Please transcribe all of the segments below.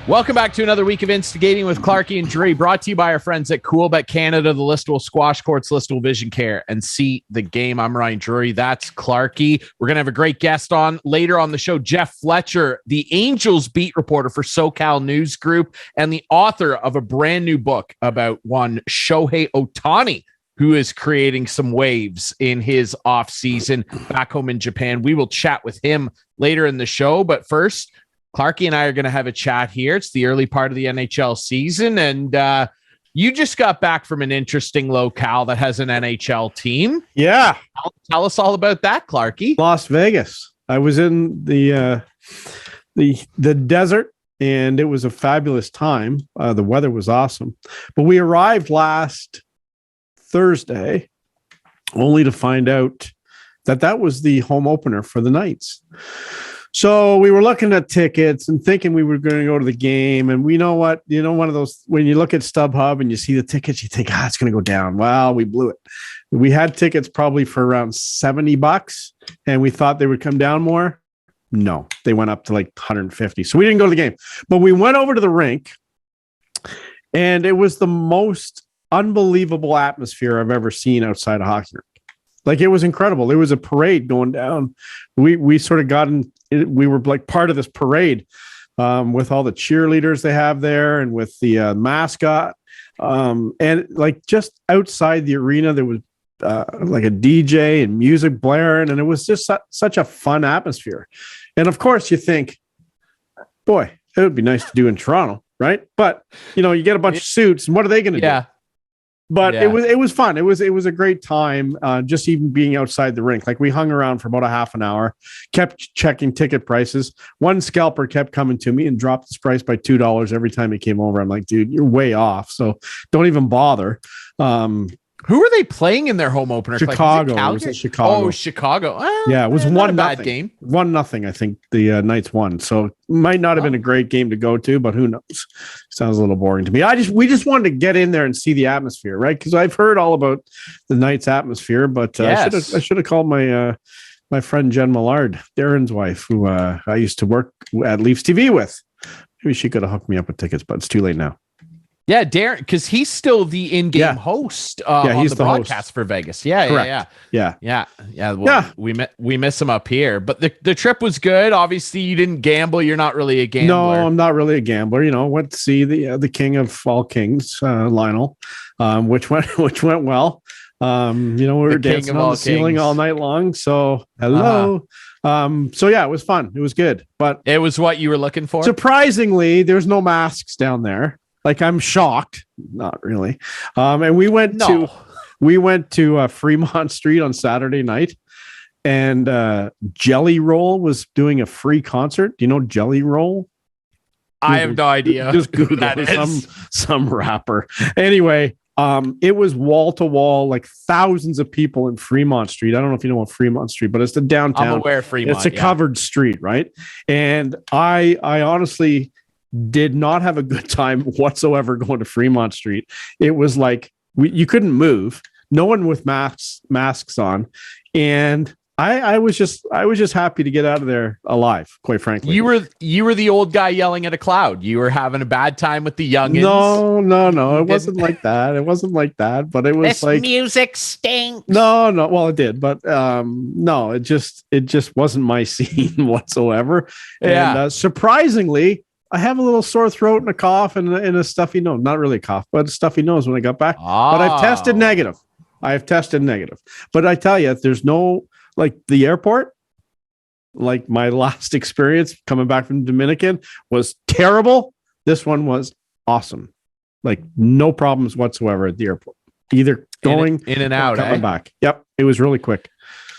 Welcome back to another week of Instigating with Clarkey and Dre, brought to you by our friends at Coolbet Canada, the Listowel Squash Courts, Listowel Vision Care, and See the Game. I'm Ryan Drury. That's Clarkey. We're going to have a great guest on later on the show, Jeff Fletcher, the Angels beat reporter for SoCal News Group and the author of a brand new book about one Shohei Ohtani, who is creating some waves in his offseason back home in Japan. We will chat with him later in the show, but first, Clarkey and I are going to have a chat here. It's the early part of the NHL season, and you just got back from an interesting locale that has an NHL team. Yeah. Tell us all about that, Clarkey. Las Vegas. I was in the desert, and it was a fabulous time. The weather was awesome. But we arrived last Thursday, only to find out that was the home opener for the Knights. So we were looking at tickets and thinking we were going to go to the game. And we know what, one of those, when you look at StubHub and you see the tickets, you think, it's going to go down. Well, we blew it. We had tickets probably for around $70 and we thought they would come down more. No, they went up to like 150. So we didn't go to the game, but we went over to the rink and it was the most unbelievable atmosphere I've ever seen outside a hockey rink. Like, it was incredible. There was a parade going down. We sort of got in. We were like part of this parade with all the cheerleaders they have there and with the mascot. And like just outside the arena, there was like a DJ and music blaring, and it was just such a fun atmosphere. And of course, you think, boy, it would be nice to do in Toronto, right? But you get a bunch of suits, and what are they going to do? But it was fun. It was a great time, just even being outside the rink. Like, we hung around for about a half an hour, kept checking ticket prices. One scalper kept coming to me and dropped his price by $2 every time he came over. I'm like, dude, you're way off. So don't even bother. Who are they playing in their home opener? Chicago. Like, it was in Chicago. Oh, Chicago. Yeah, it was 1-0. Bad game. 1-0. I think the Knights won. So it might not have been a great game to go to, but who knows? Sounds a little boring to me. We just wanted to get in there and see the atmosphere, right? Because I've heard all about the Knights atmosphere, but yes. I should have called my friend Jen Millard, Darren's wife, who I used to work at Leafs TV with. Maybe she could have hooked me up with tickets, but it's too late now. Yeah, Darren, because he's still the in-game host on the broadcast host for Vegas. Yeah. Well, we miss him up here, but the trip was good. Obviously, you didn't gamble. You're not really a gambler. No, I'm not really a gambler. Went to see the king of all kings, Lionel, which went we were dancing on the ceiling all night long. So hello. So yeah, it was fun. It was good, but it was what you were looking for. Surprisingly, there's no masks down there. Like, I'm shocked. Not really. And we went to Fremont Street on Saturday night, and Jelly Roll was doing a free concert. Do you know Jelly Roll? I have no idea. Just Google that is. Some rapper. Anyway, it was wall to wall, like thousands of people in Fremont Street. I don't know if you know what Fremont Street, but it's the downtown. I'm aware of Fremont. It's a covered street, right? And I honestly did not have a good time whatsoever going to Fremont Street. It was like you couldn't move, no one with masks on, and I was just happy to get out of there alive, quite frankly. You were the old guy yelling at a cloud. You were having a bad time with the youngins. No, it wasn't like that. It wasn't like that, but it was this like music stinks. No, well, it did, but no, it just wasn't my scene whatsoever. Yeah. And surprisingly, I have a little sore throat and a cough and a stuffy nose. Not really a cough, but a stuffy nose when I got back. But I've tested negative. But I tell you, there's no, like, the airport, like my last experience coming back from Dominican was terrible. This one was awesome. Like, no problems whatsoever at the airport. Either going in and out, coming back. Yep. It was really quick.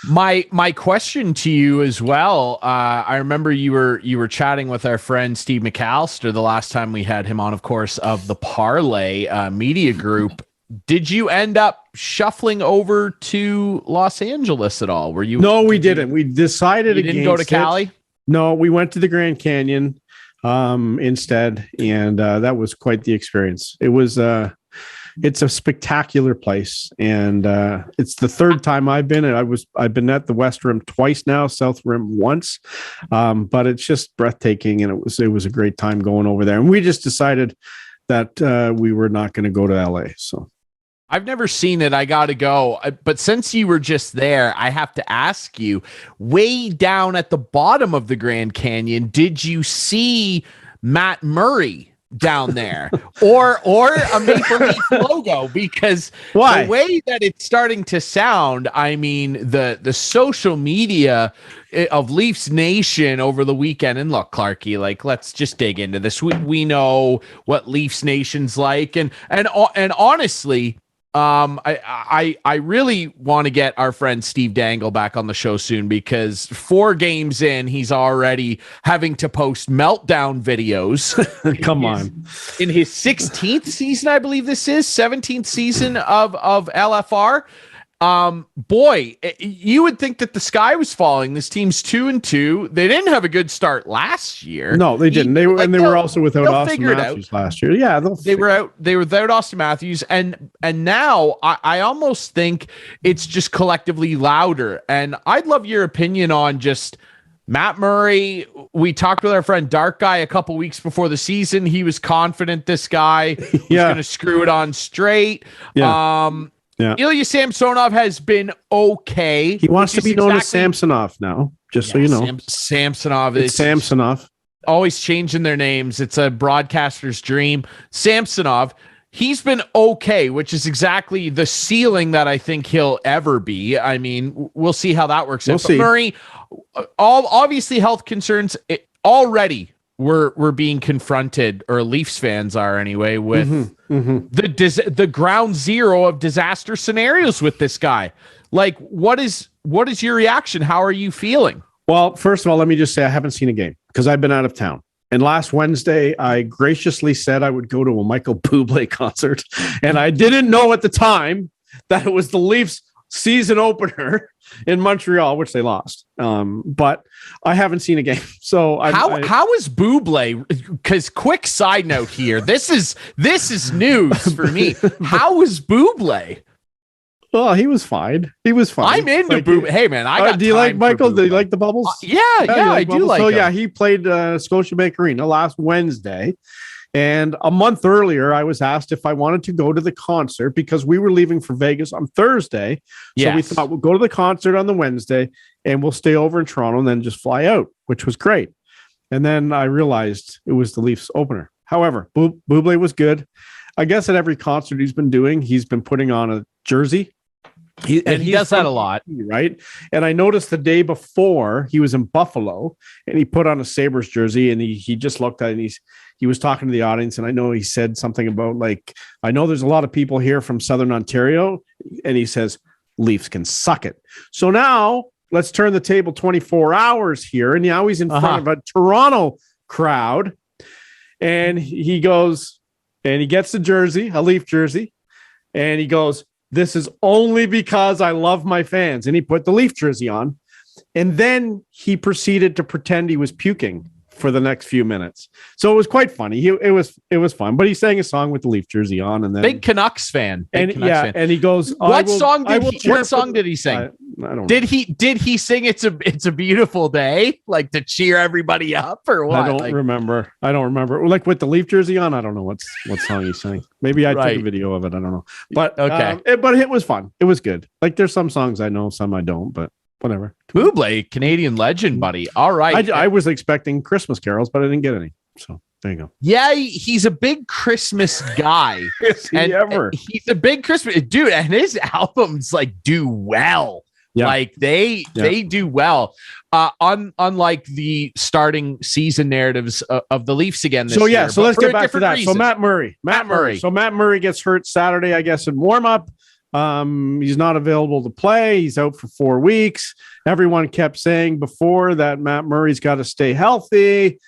My question to you as well. I remember you were chatting with our friend Steve McAllister the last time we had him on, of course, of the Parlay Media Group. Did you end up shuffling over to Los Angeles at all? Were you? No, we didn't. We decided you didn't go to Cali. No, we went to the Grand Canyon instead, and that was quite the experience. It was it's a spectacular place, and it's the third time I've been. I've been at the West Rim twice now, South Rim once, but it's just breathtaking, and it was a great time going over there. And we just decided that we were not going to go to LA. So I've never seen it. I got to go. But since you were just there, I have to ask you, way down at the bottom of the Grand Canyon, did you see Matt Murray down there or a Maple Leaf logo? Because why? The way that it's starting to sound, I mean, the social media of Leafs Nation over the weekend, and look, Clarkey, like, let's just dig into this. We know what Leafs Nation's like, and honestly, I really want to get our friend Steve Dangle back on the show soon, because 4 games in, he's already having to post meltdown videos. Come on. In his 16th season, I believe this is 17th season of LFR. Boy, you would think that the sky was falling. This team's 2-2. They didn't have a good start last year. No, they didn't. They were also without Austin Matthews last year. Yeah, they were without Austin Matthews, and now I almost think it's just collectively louder. And I'd love your opinion on just Matt Murray. We talked with our friend Dark Guy a couple weeks before the season. He was confident this guy was going to screw it on straight. Yeah. Yeah. Ilya Samsonov has been okay. He wants to be known as Samsonov now, just so you know. Samsonov is Samsonov. Always changing their names. It's a broadcaster's dream. Samsonov, he's been okay, which is exactly the ceiling that I think he'll ever be. I mean, we'll see how that works. We'll see. Murray, obviously health concerns already. We're being confronted, or Leafs fans are anyway, with the ground zero of disaster scenarios with this guy. Like, what is your reaction? How are you feeling? Well, first of all, let me just say I haven't seen a game because I've been out of town. And last Wednesday, I graciously said I would go to a Michael Bublé concert, and I didn't know at the time that it was the Leafs season opener in Montreal, which they lost. But I haven't seen a game. So how is Bublé? Because quick side note here, this is news for me. How is Bublé? Well, he was fine. I'm into Bublé. Hey man, do you like Michael? Do you like the Bubbles? Yeah, I do like. So him. Yeah, he played Scotiabank Arena last Wednesday. And a month earlier, I was asked if I wanted to go to the concert because we were leaving for Vegas on Thursday. So we thought we'll go to the concert on the Wednesday and we'll stay over in Toronto and then just fly out, which was great. And then I realized it was the Leafs opener. However, Bublé was good. I guess at every concert he's been doing, he's been putting on a jersey. He does that a lot. Right. And I noticed the day before he was in Buffalo and he put on a Sabres jersey and he just looked at it and he was talking to the audience. And I know he said something about, like, I know there's a lot of people here from Southern Ontario. And he says, Leafs can suck it. So now let's turn the table 24 hours here. And now he's in front of a Toronto crowd. And he goes and he gets the jersey, a Leaf jersey. And he goes, this is only because I love my fans. And he put the Leaf jersey on. And then he proceeded to pretend he was puking for the next few minutes. So it was quite funny. It was fun. But he sang a song with the Leaf jersey on, and then big Canucks fan. And he goes, what song did he sing? I don't know. Did he sing It's a Beautiful Day, like to cheer everybody up, or what? I don't remember. Like with the Leaf jersey on, I don't know what song he sang. Maybe I took a video of it. I don't know. But okay. But it was fun. It was good. Like there's some songs I know, some I don't, but whatever. Bublé, Canadian legend, buddy. All right. I was expecting Christmas carols, but I didn't get any. So there you go. Yeah, he's a big Christmas guy. He's a big Christmas dude, and his albums like do well. Yeah. Like they do well. Unlike the starting season narratives of the Leafs again this year. So let's get back to that. Reasons. So Matt Murray. So Matt Murray gets hurt Saturday, I guess, in warm up. He's not available to play. He's out for 4 weeks. Everyone kept saying before that Matt Murray's got to stay healthy.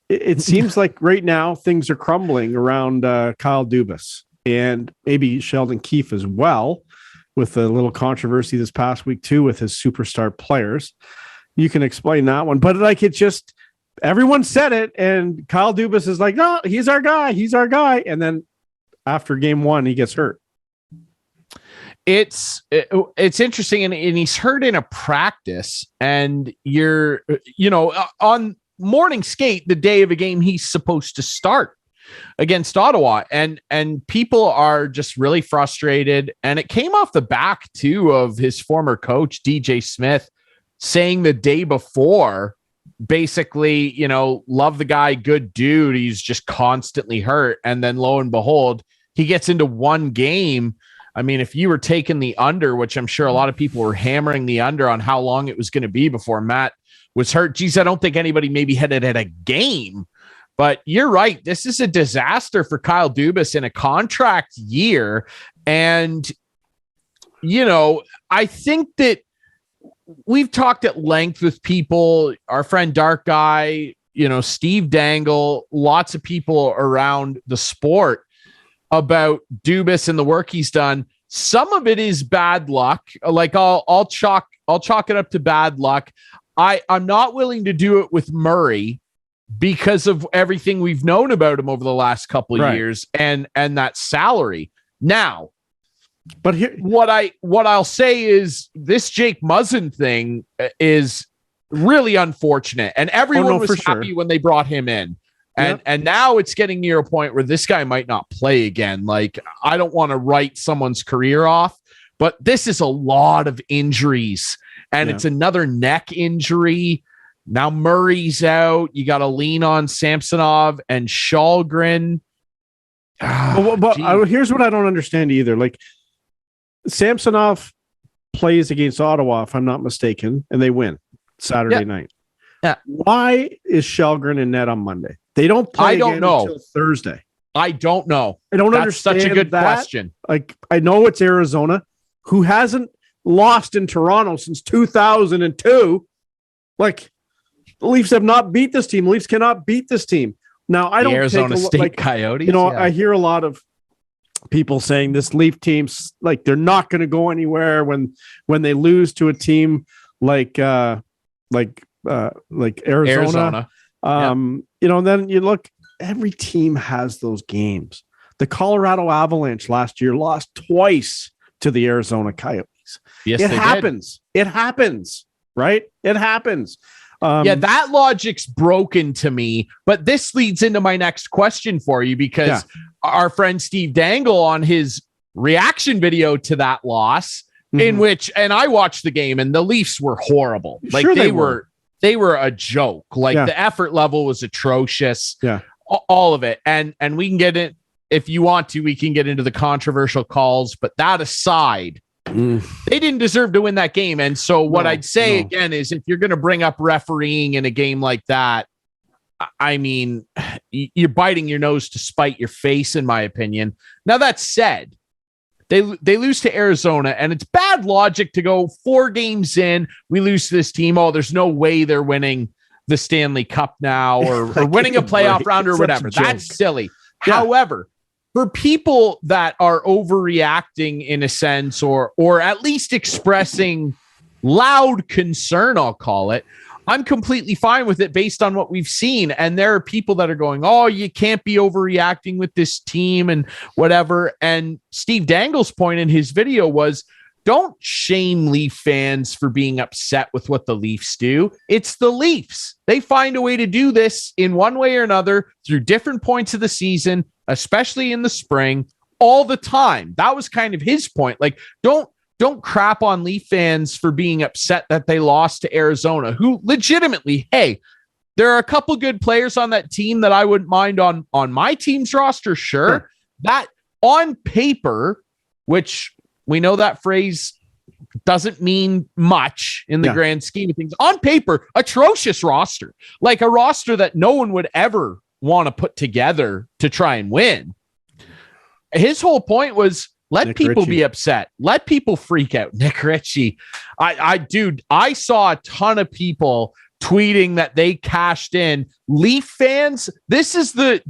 It seems like right now things are crumbling around Kyle Dubas and maybe Sheldon Keefe as well, with a little controversy this past week too with his superstar players. You can explain that one, but like everyone said it, and Kyle Dubas is like, no, he's our guy. He's our guy. And then after game one, he gets hurt. It's interesting. And he's hurt in a practice, and on morning skate, the day of a game, he's supposed to start against Ottawa, and people are just really frustrated. And it came off the back too of his former coach, DJ Smith, saying the day before, basically, love the guy, good dude. He's just constantly hurt. And then lo and behold, he gets into one game. I mean, if you were taking the under, which I'm sure a lot of people were hammering the under on how long it was going to be before Matt was hurt. Geez, I don't think anybody maybe had it at a game, but you're right. This is a disaster for Kyle Dubas in a contract year. And, I think that we've talked at length with people, our friend Dark Guy, Steve Dangle, lots of people around the sport about Dubas and the work he's done. Some of it is bad luck. Like I'll chalk it up to bad luck. I'm not willing to do it with Murray because of everything we've known about him over the last couple of years and that salary. Now, but here, what I'll say is this Jake Muzzin thing is really unfortunate, and everyone was happy when they brought him in, and now it's getting near a point where this guy might not play again. Like, I don't want to write someone's career off, but this is a lot of injuries, and it's another neck injury. Now Murray's out. You got to lean on Samsonov and Shalgren. But here's what I don't understand either. Like, Samsonov plays against Ottawa, if I'm not mistaken, and they win Saturday night. Yeah. Why is Shalgren in net on Monday? They don't play until Thursday. I don't know. I don't understand. Such a good question. Like, I know it's Arizona, who hasn't lost in Toronto since 2002. Like, the Leafs have not beat this team. The Leafs cannot beat this team. Now, I don't Arizona State Coyotes. I hear a lot of people saying this Leaf team's like they're not going to go anywhere when they lose to a team like Arizona. And then you look, every team has those games. The Colorado Avalanche last year lost twice to the Arizona Coyotes. Yes, it happens. It happens, right? It happens. That logic's broken to me, but this leads into my next question for you, because our friend Steve Dangle, on his reaction video to that loss, in which, and I watched the game, and the Leafs were horrible. Like, sure, they were a joke. Like, the effort level was atrocious. Yeah. All of it. And we can get it if you want to, we can get into the controversial calls, but that aside, they didn't deserve to win that game. And so what I'd say again is, if you're going to bring up refereeing in a game like that, I mean, you're biting your nose to spite your face, in my opinion. Now, that said, they lose to Arizona, and it's bad logic to go 4 games in, we lose to this team. Oh, there's no way they're winning the Stanley Cup now, or winning a playoff round or whatever. That's silly. Yeah. However, for people that are overreacting in a sense, or at least expressing loud concern, I'll call it, I'm completely fine with it based on what we've seen. And there are people that are going, oh, you can't be overreacting with this team and whatever. And Steve Dangle's point in his video was, don't shame Leaf fans for being upset with what the Leafs do. It's the Leafs. They find a way to do this in one way or another through different points of the season, especially in the spring, all the time. That was kind of his point. Like, don't crap on Leaf fans for being upset that they lost to Arizona, who legitimately, hey, there are a couple good players on that team that I wouldn't mind on my team's roster. Sure. That on paper, which we know that phrase doesn't mean much in the grand scheme of things. On paper, atrocious roster, like a roster that no one would ever want to put together to try and win. His whole point was, let Nick people Ritchie be upset. Let people freak out. Nick Ritchie. I saw a ton of people tweeting that they cashed in. Leaf fans, this is the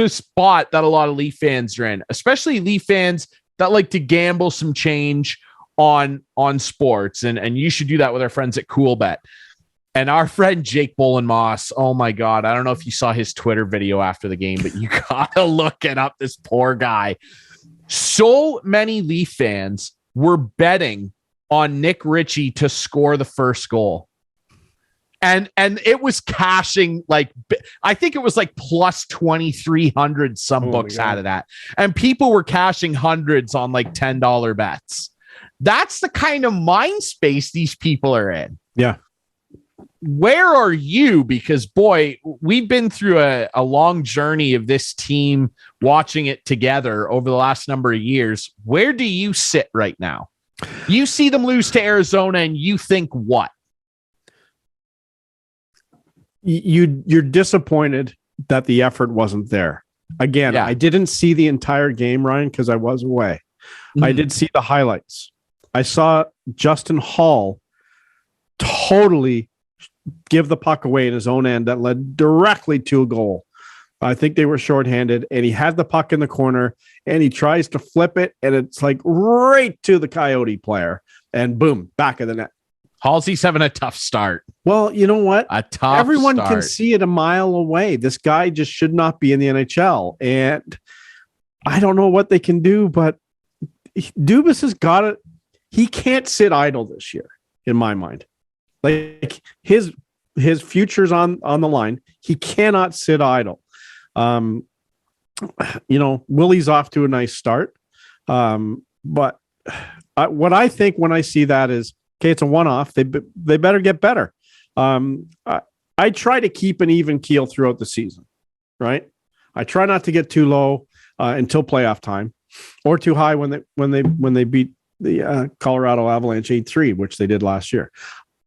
spot that a lot of Leaf fans are in, especially Leaf fans that like to gamble some change on sports. And you should do that with our friends at Coolbet. And our friend Jake Bolenmoss, oh my God, I don't know if you saw his Twitter video after the game, but you gotta look it up. This poor guy. So many Leaf fans were betting on Nick Ritchie to score the first goal. And it was cashing like, I think it was like plus 2,300 some books out of that. And people were cashing hundreds on like $10 bets. That's the kind of mind space these people are in. Yeah. Where are you? Because boy, we've been through a long journey of this team, watching it together over the last number of years. Where do you sit right now? You see them lose to Arizona and you think what? You're disappointed that the effort wasn't there. Again, I didn't see the entire game, Ryan, because I was away. I did see the highlights. I saw Justin Hall totally give the puck away in his own end that led directly to a goal. I think they were shorthanded, and he had the puck in the corner, and he tries to flip it, and it's like right to the Coyote player, and boom, back of the net. Halsey's having a tough start. Well, you know what? Everyone start. can see it a mile away. This guy just should not be in the NHL. And I don't know what they can do, but Dubas has got it. He can't sit idle this year, in my mind. Like his future's on the line. He cannot sit idle. Willie's off to a nice start. But what I think when I see that is, okay, it's a one-off. They better get better. I try to keep an even keel throughout the season, right? I try not to get too low until playoff time, or too high when they beat the Colorado Avalanche 8-3, which they did last year.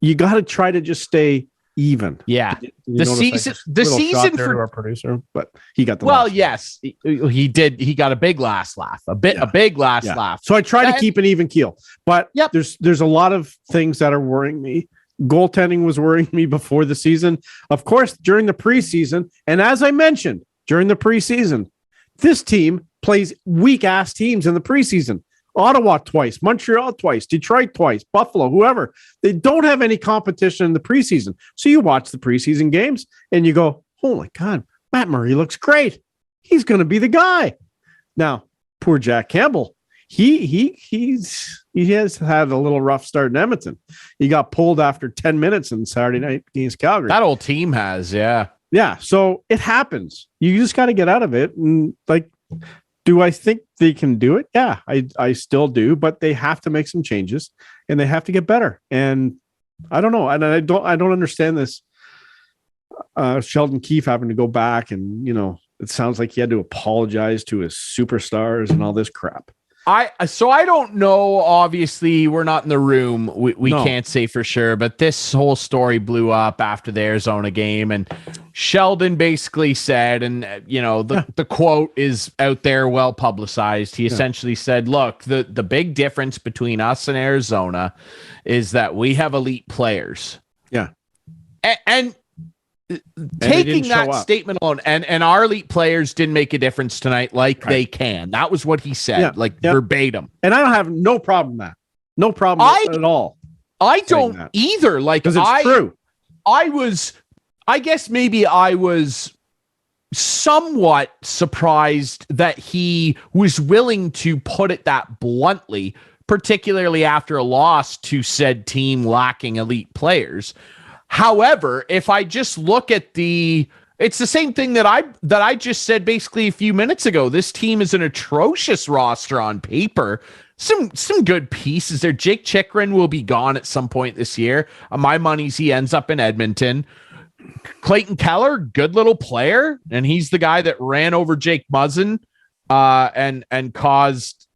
You got to try to just stay even. Yeah, the season for our producer, but he got the yes, he did. He got a big last laugh, a big last laugh. So I try to keep an even keel, but there's a lot of things that are worrying me. Goaltending was worrying me before the season, of course, during the preseason, and as I mentioned during the preseason, this team plays weak ass teams in the preseason. Ottawa twice, Montreal twice, Detroit twice, Buffalo, whoever. They don't have any competition in the preseason. So you watch the preseason games and you go, oh my God, Matt Murray looks great. He's going to be the guy. Now, poor Jack Campbell, he has had a little rough start in Edmonton. He got pulled after 10 minutes in Saturday night against Calgary. That whole team has, yeah. Yeah, so it happens. You just got to get out of it. And do I think they can do it? Yeah, I still do, but they have to make some changes and they have to get better. And I don't know. And I don't understand this. Sheldon Keefe having to go back and, it sounds like he had to apologize to his superstars and all this crap. I don't know. Obviously, we're not in the room. We can't say for sure, but this whole story blew up after the Arizona game, and Sheldon basically said, and the quote is out there, well publicized. He essentially said, "Look, the big difference between us and Arizona is that we have elite players." Yeah, and taking that statement alone, and our elite players didn't make a difference tonight, they can. That was what he said, verbatim. And I don't have no problem with that. No problem at all. I don't either. Because it's true. I guess maybe I was somewhat surprised that he was willing to put it that bluntly, particularly after a loss to said team lacking elite players. However, if I just look at it's the same thing that I just said basically a few minutes ago. This team is an atrocious roster on paper. Some good pieces there. Jake Chychrun will be gone at some point this year. My money's he ends up in Edmonton. Clayton Keller, good little player, and he's the guy that ran over Jake Muzzin and caused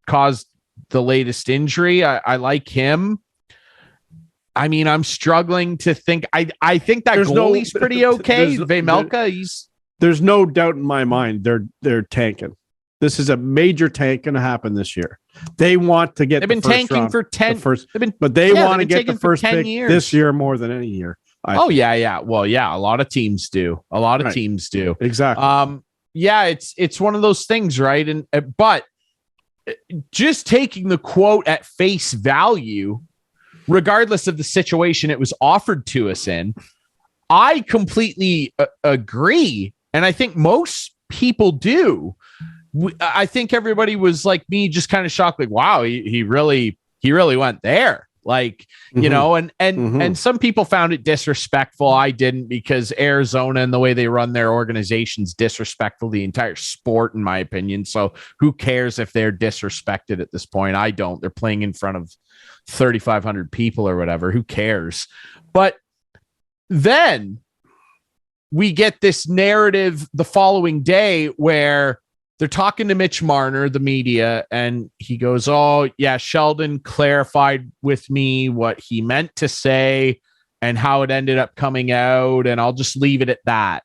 the latest injury. I like him. I mean, I'm struggling to think. I think that goalie's pretty okay. Vejmelka, there's no doubt in my mind they're tanking. This is a major tank going to happen this year. They want to get. They've been tanking for 10. But they want to get the first pick this year more than any year. Yeah. Well, yeah, a lot of teams do. Teams do. Exactly. It's one of those things, right? But just taking the quote at face value, regardless of the situation it was offered to us in, I completely agree. And I think most people do. I think everybody was like me, just kind of shocked, like, wow, he really went there. Like, you know, and some people found it disrespectful. I didn't, because Arizona and the way they run their organization's disrespectful the entire sport, in my opinion. So who cares if they're disrespected at this point? I don't. They're playing in front of 3,500 people or whatever. Who cares? But then we get this narrative the following day where they're talking to Mitch Marner, the media, and he goes, oh, yeah, Sheldon clarified with me what he meant to say and how it ended up coming out, and I'll just leave it at that.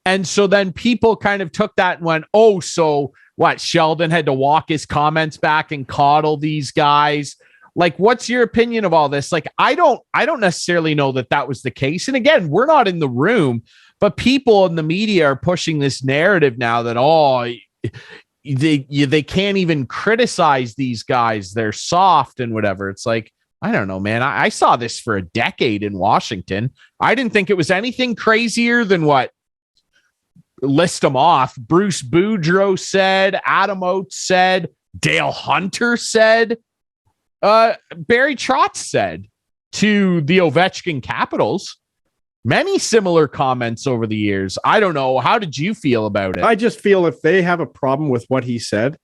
And so then people kind of took that and went, oh, so what? Sheldon had to walk his comments back and coddle these guys. Like, what's your opinion of all this? Like, I don't necessarily know that was the case. And again, we're not in the room, but people in the media are pushing this narrative now that, oh, they can't even criticize these guys. They're soft and whatever. It's like, I don't know, man. I saw this for a decade in Washington. I didn't think it was anything crazier than what, list them off, Bruce Boudreau said, Adam Oates said, Dale Hunter said, Barry Trotz said to the Ovechkin Capitals. Many similar comments over the years. I don't know. How did you feel about it? I just feel if they have a problem with what he said,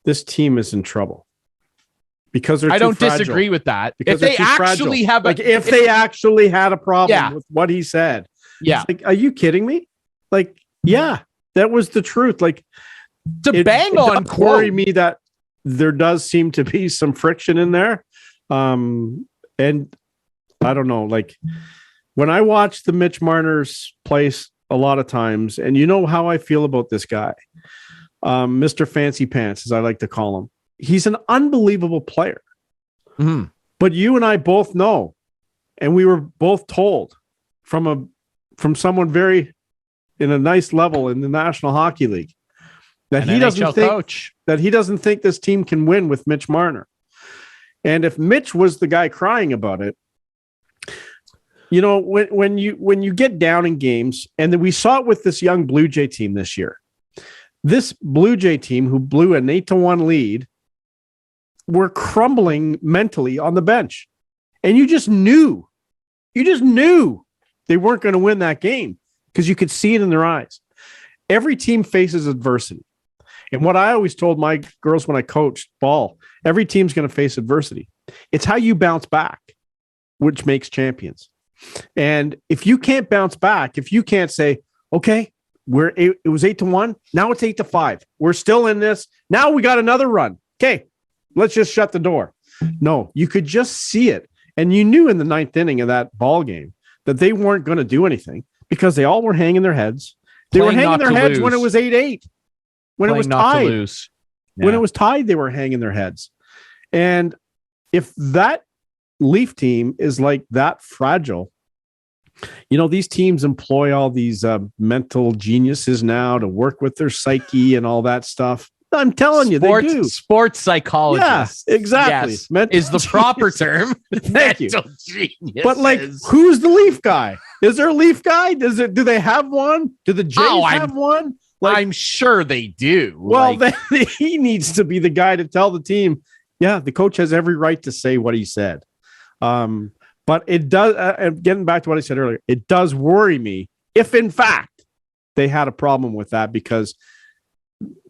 this team is in trouble. Because they're I don't fragile. Disagree with that. Because if they actually fragile. have like if they actually had a problem with what he said. Yeah. Like, are you kidding me? Like, yeah, that was the truth. Like, to bang on quote. Worry me that there does seem to be some friction in there. And I don't know, like, when I watch the Mitch Marner's place a lot of times, and you know how I feel about this guy, Mr. Fancy Pants, as I like to call him, he's an unbelievable player. Mm-hmm. But you and I both know, and we were both told from someone very in a nice level in the National Hockey League that he doesn't think this team can win with Mitch Marner. And if Mitch was the guy crying about it, you know, when you get down in games, and then we saw it with this young Blue Jay team this year. This Blue Jay team, who blew an 8-1 lead, were crumbling mentally on the bench. And you just knew they weren't going to win that game because you could see it in their eyes. Every team faces adversity. And what I always told my girls when I coached ball, every team's going to face adversity. It's how you bounce back, which makes champions. And if you can't bounce back, if you can't say, okay, it was 8-1, now it's 8-5. We're still in this. Now we got another run. Okay, let's just shut the door. No, you could just see it. And you knew in the ninth inning of that ball game that they weren't going to do anything because they all were hanging their heads. They were hanging their heads when it was 8-8. When it was tied. When it was tied, they were hanging their heads. And if that Leaf team is like that fragile, you know, these teams employ all these mental geniuses now to work with their psyche and all that stuff. I'm telling you, they do. Sports psychologists. Yeah, exactly. Yes, is the proper term. Thank you. Geniuses. But like, who's the Leaf guy? Is there a Leaf guy? Do they have one? Do the Jays have one? Like, I'm sure they do. Well, then he needs to be the guy to tell the team, yeah, the coach has every right to say what he said. But it does, getting back to what I said earlier, it does worry me if, in fact, they had a problem with that, because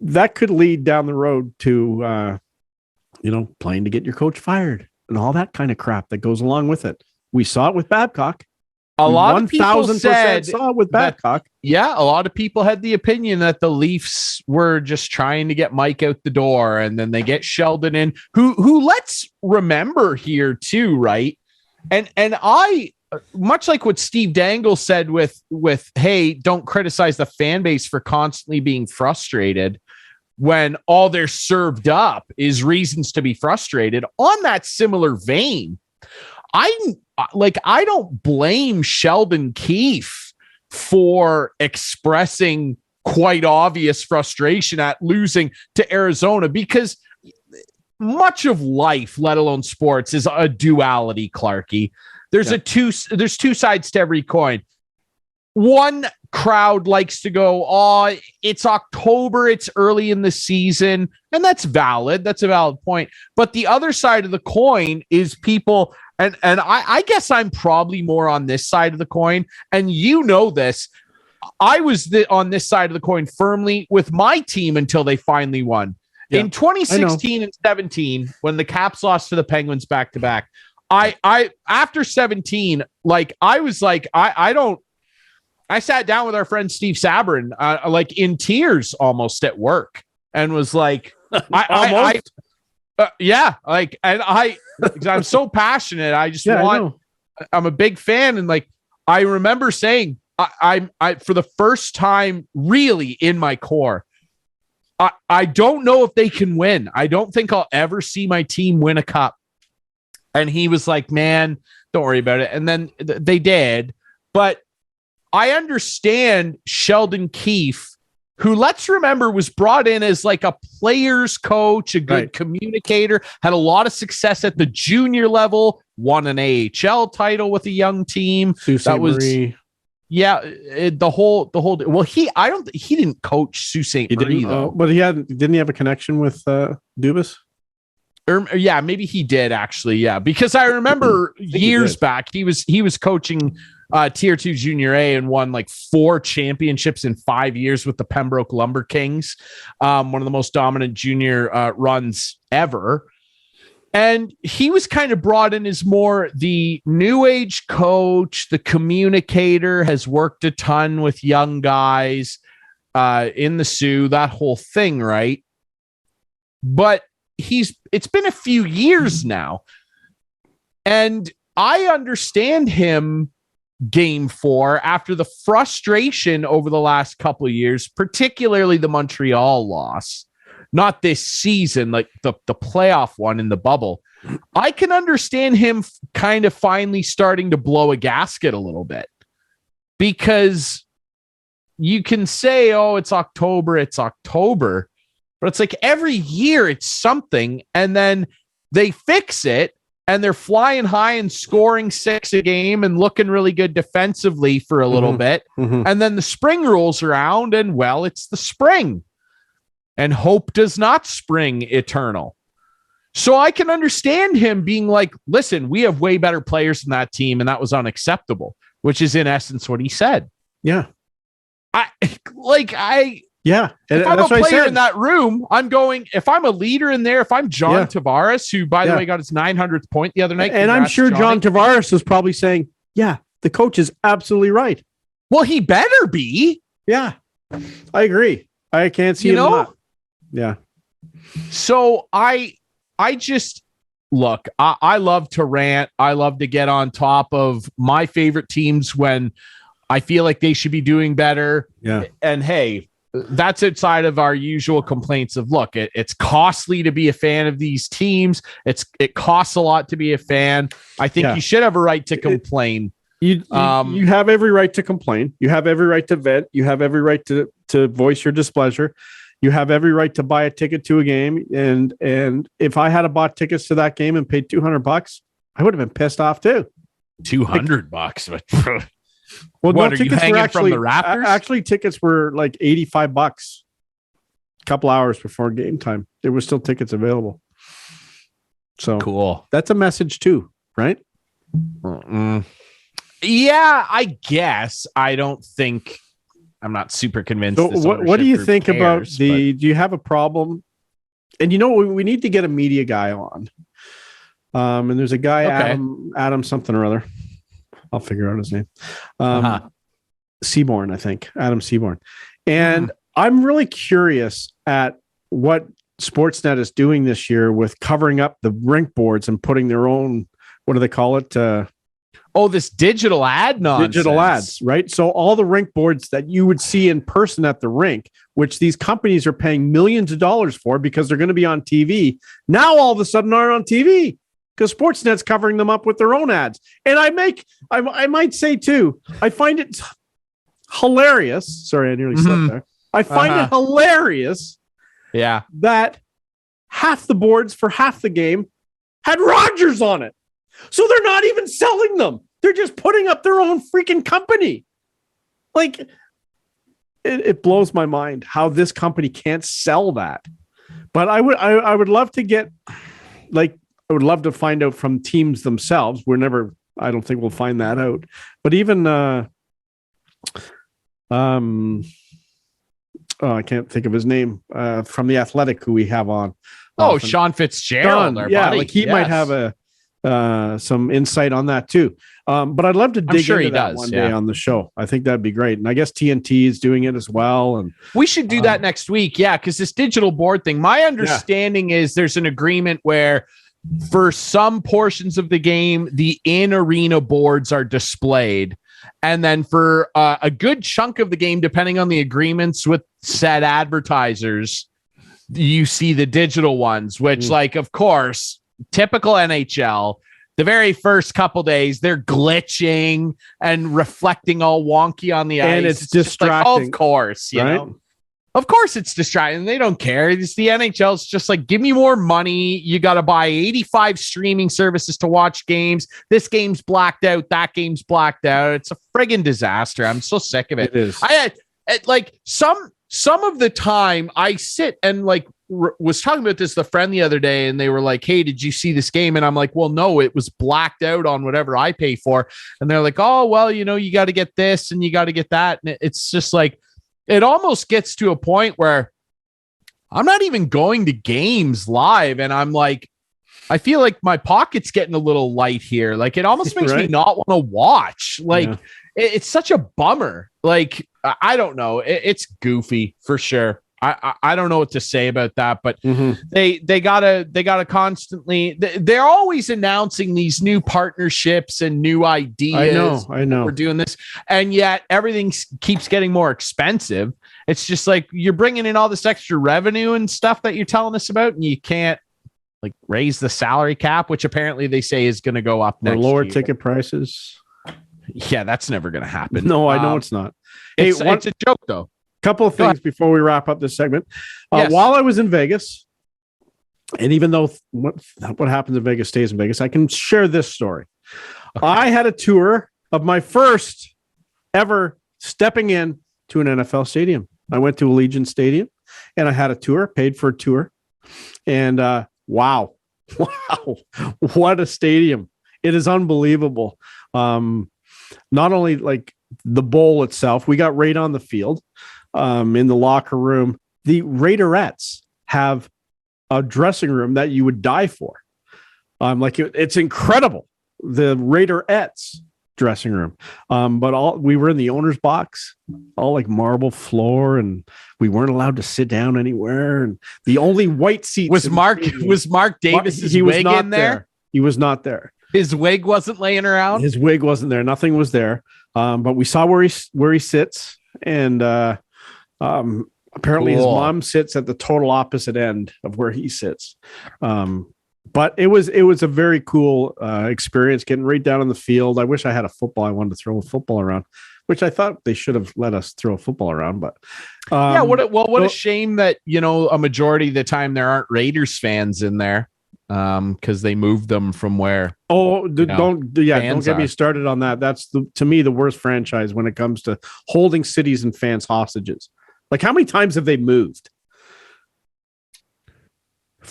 that could lead down the road to, playing to get your coach fired and all that kind of crap that goes along with it. We saw it with Babcock. A lot of people said saw it with Babcock. A lot of people had the opinion that the Leafs were just trying to get Mike out the door, and then they get Sheldon in, who let's remember here too, right? And I, much like what Steve Dangle said with, hey, don't criticize the fan base for constantly being frustrated when all they're served up is reasons to be frustrated. On that similar vein, I don't blame Sheldon Keefe for expressing quite obvious frustration at losing to Arizona, because much of life, let alone sports, is a duality, Clarkey. There's two sides to every coin. One crowd likes to go, oh, it's October, it's early in the season, and that's valid. That's a valid point. But the other side of the coin is people, and I guess I'm probably more on this side of the coin, and you know this. I was on this side of the coin firmly with my team until they finally won. Yeah, in 2016 and 17, when the Caps lost to the Penguins back-to-back, I after 17, like I was like, I sat down with our friend Steve Sabrin, like in tears almost at work, and was like, I'm so passionate. I just I'm a big fan. And like, I remember saying, I for the first time really in my core, I don't know if they can win. I don't think I'll ever see my team win a cup. And he was like, man, don't worry about it. And then they did. But I understand Sheldon Keefe, who, let's remember, was brought in as like a player's coach, a good communicator, had a lot of success at the junior level, won an AHL title with a young team. That was the whole. Well, he didn't coach Sault Ste. Marie though, but didn't he have a connection with Dubas? Yeah, maybe he did actually. Yeah, because I remember years back he was coaching Tier 2 Junior A and won like 4 championships in 5 years with the Pembroke Lumber Kings, one of the most dominant junior runs ever. And he was kind of brought in as more the new age coach, the communicator, has worked a ton with young guys in the Sioux, that whole thing, right? But it's been a few years now. And I understand him Game 4 after the frustration over the last couple of years, particularly the Montreal loss, not this season, like the playoff one in the bubble. I can understand him kind of finally starting to blow a gasket a little bit, because you can say, oh, it's October, but it's like every year it's something, and then they fix it and they're flying high and scoring 6 a game and looking really good defensively for a little bit. And then the spring rolls around and, well, it's the spring. And hope does not spring eternal. So I can understand him being like, listen, we have way better players than that team, and that was unacceptable, which is in essence what he said. Yeah. Yeah. If I'm a player in that room, I'm going, if I'm a leader in there, if I'm John Tavares, who, by the way, got his 900th point the other night. And I'm sure John Tavares is probably saying, yeah, the coach is absolutely right. Well, he better be. Yeah, I agree. I can't see him not. Yeah. So I just, look, I love to rant. I love to get on top of my favorite teams when I feel like they should be doing better. Yeah. And hey, that's outside of our usual complaints of, look, it's costly to be a fan of these teams. It costs a lot to be a fan. I think you should have a right to complain. You have every right to complain. You have every right to vent. You have every right to voice your displeasure. You have every right to buy a ticket to a game. And if I had bought tickets to that game and paid $200, I would have been pissed off too. $200. Well, what, no, are you tickets hanging were actually from the Raptors? Actually, tickets were like $85 a couple hours before game time. There were still tickets available. So cool. That's a message too, right? Yeah, I guess. I'm not super convinced. So what do you think about do you have a problem? And we need to get a media guy on. And there's a guy, Adam something or other. I'll figure out his name. Seaborn, I think. Adam Seaborn. And I'm really curious at what Sportsnet is doing this year with covering up the rink boards and putting their own, what do they call it? This digital ad nonsense. Digital ads, right? So all the rink boards that you would see in person at the rink, which these companies are paying millions of dollars for because they're going to be on TV, now all of a sudden aren't on TV. Because Sportsnet's covering them up with their own ads. And I might say too, I find it hilarious. Sorry, I nearly slept there. I find it hilarious. Yeah. That half the boards for half the game had Rodgers on it. So they're not even selling them. They're just putting up their own freaking company. Like, it blows my mind how this company can't sell that. But I would love to get, like, I would love to find out from teams themselves. I don't think we'll find that out. But even, I can't think of his name, from The Athletic, who we have on. Sean Fitzgerald. Yeah, like he might have some insight on that too. But I'd love to dig into that one day on the show. I think that'd be great. And I guess TNT is doing it as well. And we should do that next week. Yeah, because this digital board thing, my understanding is there's an agreement where for some portions of the game, the in-arena boards are displayed. And then for a good chunk of the game, depending on the agreements with said advertisers, you see the digital ones, which, like, of course, typical NHL, the very first couple days, they're glitching and reflecting all wonky on the ice. And it's distracting. Like, of course, you know. Of course it's distracting. They don't care. It's the NHL. It's just like, give me more money. You got to buy 85 streaming services to watch games. This game's blacked out. That game's blacked out. It's a friggin' disaster. I'm so sick of it. It is. I like some of the time I sit and like was talking about this with a friend the other day, and they were like, hey, did you see this game? And I'm like, well, no, it was blacked out on whatever I pay for. And they're like, oh, well, you know, you got to get this and you got to get that. And it's just like, it almost gets to a point where I'm not even going to games live. And I'm like, I feel like my pocket's getting a little light here. Like, it almost makes me not want to watch. Like, it's such a bummer. Like, I don't know. It's goofy for sure. I don't know what to say about that, but they gotta constantly, they're always announcing these new partnerships and new ideas. I know. We're doing this, and yet everything keeps getting more expensive. It's just like you're bringing in all this extra revenue and stuff that you're telling us about, and you can't like raise the salary cap, which apparently they say is going to go up next or lower year. Ticket prices. Yeah, that's never going to happen. No, I know it's not. It's a joke though. Couple of things before we wrap up this segment. While I was in Vegas, and even though what happens in Vegas stays in Vegas, I can share this story. Okay. I had a tour of my first ever stepping in to an NFL stadium. I went to Allegiant Stadium, and I had a tour, paid for a tour. And wow, what a stadium. It is unbelievable. Not only like the bowl itself, we got right on the field. In the locker room, the Raiderettes have a dressing room that you would die for. Like it's incredible. The Raiderettes dressing room. But we were in the owner's box, all like marble floor, and we weren't allowed to sit down anywhere. And the only white seat was Mark Davis's wig in there. He was not there. His wig wasn't laying around. His wig wasn't there. Nothing was there. But we saw where he sits, and apparently his mom sits at the total opposite end of where he sits. But it was a very cool experience getting right down on the field. I wish I had a football. I wanted to throw a football around, which I thought they should have let us throw a football around. But what a shame that, you know, a majority of the time there aren't Raiders fans in there because they moved them from where. Don't get me started on that. That's to me the worst franchise when it comes to holding cities and fans hostages. Like, how many times have they moved?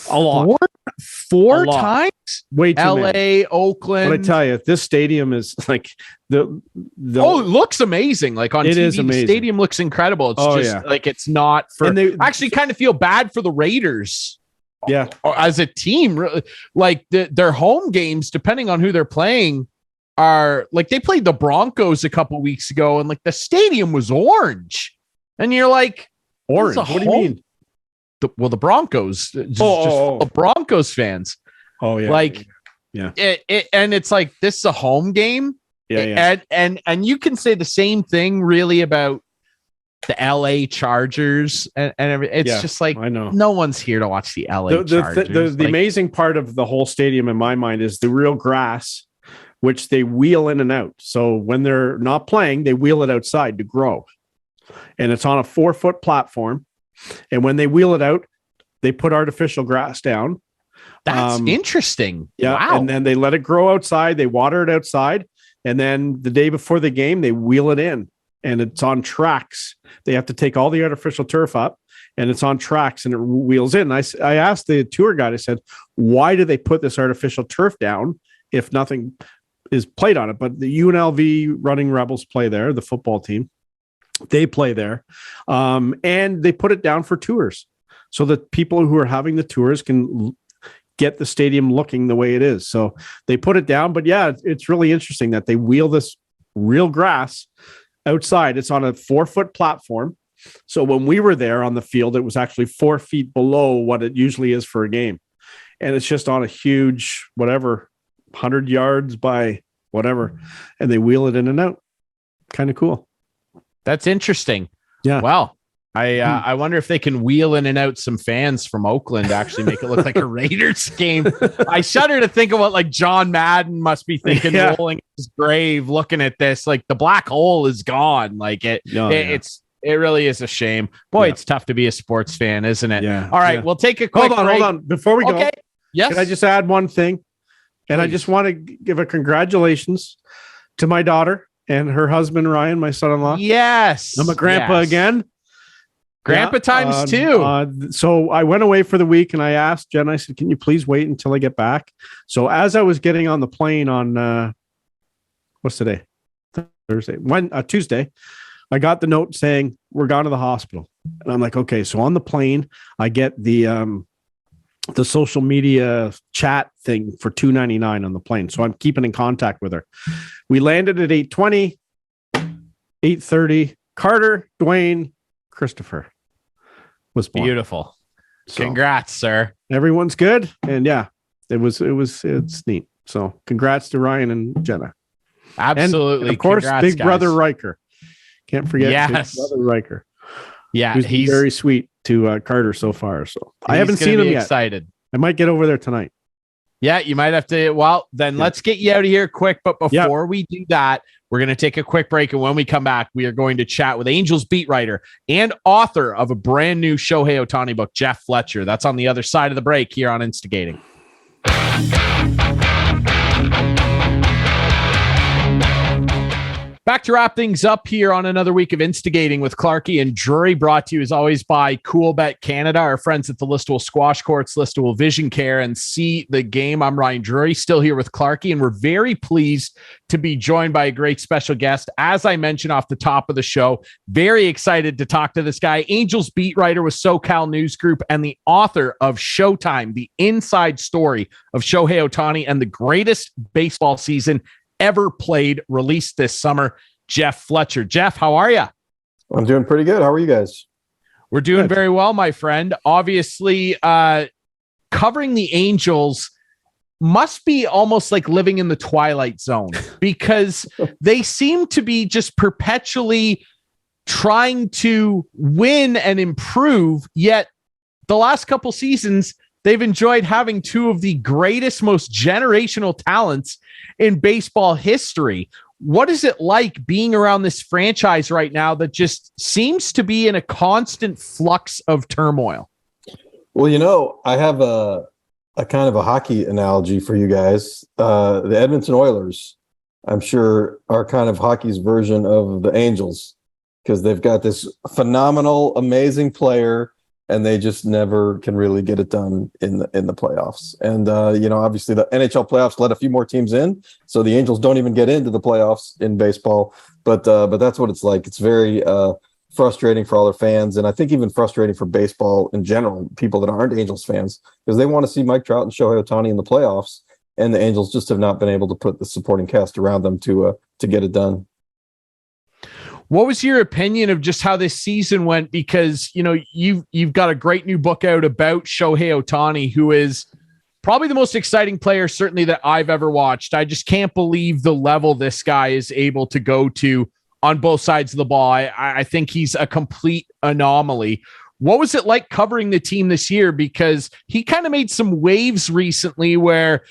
A lot. Four times? Way too LA, many. Oakland. But I tell you, this stadium is like it looks amazing. Like on TV, is amazing. The stadium looks incredible. It's like it's not for. And I actually kind of feel bad for the Raiders. Yeah, as a team, like their home games, depending on who they're playing, are like they played the Broncos a couple weeks ago, and like the stadium was orange. And you're like, orange? What do you mean? The Broncos, just Broncos fans. Oh yeah, like and it's like this is a home game. Yeah. And you can say the same thing really about the LA Chargers and everything. It's just like I know no one's here to watch the LA Chargers. The amazing part of the whole stadium in my mind is the real grass, which they wheel in and out. So when they're not playing, they wheel it outside to grow. And it's on a 4-foot platform. And when they wheel it out, they put artificial grass down. That's interesting. Yeah. Wow. And then they let it grow outside. They water it outside. And then the day before the game, they wheel it in and it's on tracks. They have to take all the artificial turf up and it's on tracks and it wheels in. I asked the tour guide, I said, why do they put this artificial turf down if nothing is played on it? But the UNLV Running Rebels play there, the football team. They play there. And they put it down for tours so that people who are having the tours can get the stadium looking the way it is. So they put it down. But yeah, it's really interesting that they wheel this real grass outside. It's on a 4-foot platform. So when we were there on the field, it was actually 4 feet below what it usually is for a game. And it's just on a huge, 100 yards by whatever. And they wheel it in and out. Kind of cool. That's interesting. Yeah. Wow. I wonder if they can wheel in and out some fans from Oakland to actually make it look like a Raiders game. I shudder to think of what like John Madden must be thinking, rolling his grave, looking at this. Like the black hole is gone. Like it really is a shame. Boy, it's tough to be a sports fan, isn't it? Yeah. All right, we'll take a quick hold on. Before we go, yes. Can I just add one thing? And I just want to give a congratulations to my daughter and her husband, Ryan, my son-in-law. Yes. I'm a grandpa again. Grandpa times two. So I went away for the week and I asked Jen, I said, can you please wait until I get back? So as I was getting on the plane on, what's today? Tuesday, I got the note saying, we're gone to the hospital. And I'm like, okay. So on the plane, I get the social media chat thing for $2.99 on the plane. So I'm keeping in contact with her. We landed at 8:20, 8:30. Carter, Dwayne, Christopher was born. Beautiful. So, congrats, sir. Everyone's good. And yeah, it's neat. So congrats to Ryan and Jenna. Absolutely. And of course, congrats, big guys. brother Riker. Can't forget Big brother Riker. Yeah. He's very sweet to Carter so far. So I haven't seen him yet. Excited. I might get over there tonight. Yeah, you might have to. Well, then let's get you out of here quick. But before we do that, we're going to take a quick break. And when we come back, we are going to chat with Angels beat writer and author of a brand new Shohei Ohtani book, Jeff Fletcher. That's on the other side of the break here on Instigating. Back to wrap things up here on another week of Instigating with Clarkey and Drury, brought to you as always by Coolbet Canada, our friends at the Listowel Squash Courts, Listowel Vision Care, and See the Game. I'm Ryan Drury, still here with Clarkey, and we're very pleased to be joined by a great special guest. As I mentioned off the top of the show, very excited to talk to this guy, Angels beat writer with SoCal News Group and the author of Sho-Time, the inside story of Shohei Ohtani and the greatest baseball season ever played, released this summer, Jeff Fletcher. Jeff, how are you? I'm doing pretty good. How are you guys? We're doing very well, my friend. Obviously, covering the Angels must be almost like living in the Twilight Zone because they seem to be just perpetually trying to win and improve, yet the last couple seasons, they've enjoyed having two of the greatest, most generational talents in baseball history. What is it like being around this franchise right now that just seems to be in a constant flux of turmoil? Well, I have a kind of a hockey analogy for you guys. The Edmonton Oilers, I'm sure, are kind of hockey's version of the Angels because they've got this phenomenal, amazing player and they just never can really get it done in the playoffs. And obviously the NHL playoffs let a few more teams in, so the Angels don't even get into the playoffs in baseball. But that's what it's like. It's very frustrating for all their fans, and I think even frustrating for baseball in general, people that aren't Angels fans, because they want to see Mike Trout and Shohei Ohtani in the playoffs, and the Angels just have not been able to put the supporting cast around them to get it done. What was your opinion of just how this season went? Because, you've got a great new book out about Shohei Ohtani, who is probably the most exciting player, certainly that I've ever watched. I just can't believe the level this guy is able to go to on both sides of the ball. I think he's a complete anomaly. What was it like covering the team this year? Because he kind of made some waves recently where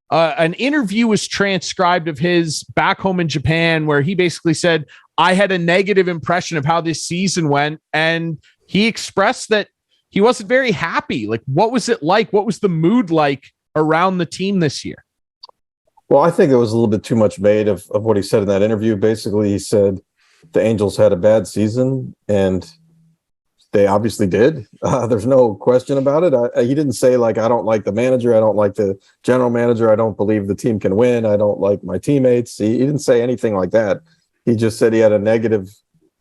an interview was transcribed of his back home in Japan where he basically said, I had a negative impression of how this season went. And he expressed that he wasn't very happy. Like, what was it like? What was the mood like around the team this year? Well, I think it was a little bit too much made of what he said in that interview. Basically, he said the Angels had a bad season, and they obviously did. There's no question about it. He didn't say, like, I don't like the manager. I don't like the general manager. I don't believe the team can win. I don't like my teammates. He didn't say anything like that. He just said he had a negative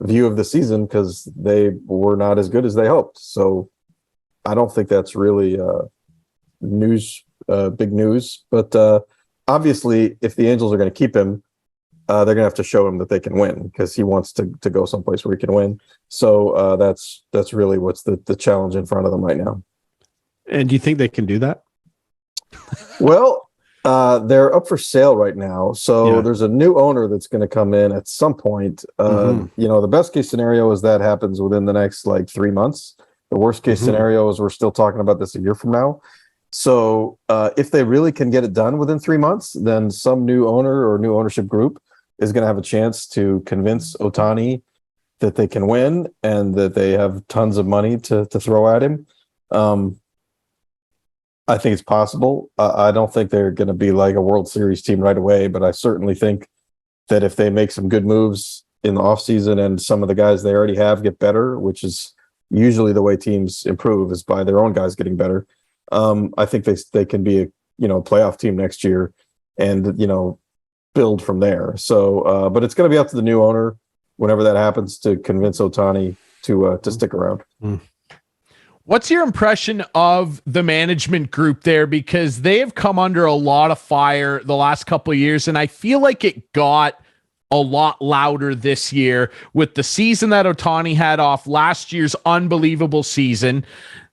view of the season because they were not as good as they hoped. So I don't think that's really big news. But obviously, if the Angels are going to keep him, they're going to have to show him that they can win because he wants to go someplace where he can win. So that's really what's the challenge in front of them right now. And do you think they can do that? Well, they're up for sale right now. So there's a new owner that's going to come in at some point. The best case scenario is that happens within the next 3 months. The worst case scenario is we're still talking about this a year from now. So if they really can get it done within 3 months, then some new owner or new ownership group is going to have a chance to convince Ohtani that they can win and that they have tons of money to throw at him. I think it's possible. I don't think they're going to be like a World Series team right away, but I certainly think that if they make some good moves in the offseason and some of the guys they already have get better, which is usually the way teams improve is by their own guys getting better. I think they can be a playoff team next year and build from there. So but it's going to be up to the new owner whenever that happens to convince Ohtani to stick around. What's your impression of the management group there? Because they have come under a lot of fire the last couple of years, and I feel like it got a lot louder this year with the season that Ohtani had off, last year's unbelievable season.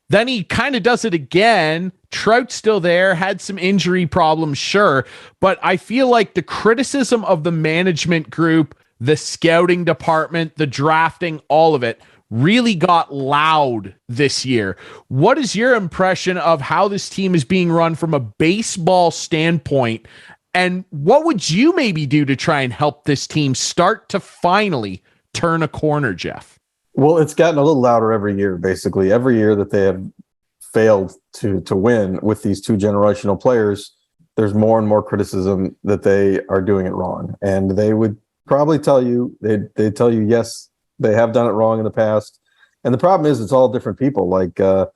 Then he kind of does it again. Trout's still there, had some injury problems, sure. But I feel like the criticism of the management group, the scouting department, the drafting, all of it really got loud this year. What is your impression of how this team is being run from a baseball standpoint? And what would you maybe do to try and help this team start to finally turn a corner, Jeff? Well, it's gotten a little louder every year, basically. Every year that they have failed to win with these two generational players, there's more and more criticism that they are doing it wrong. And they would probably tell you, they'd tell you, yes, they have done it wrong in the past. And the problem is it's all different people. Like, Billy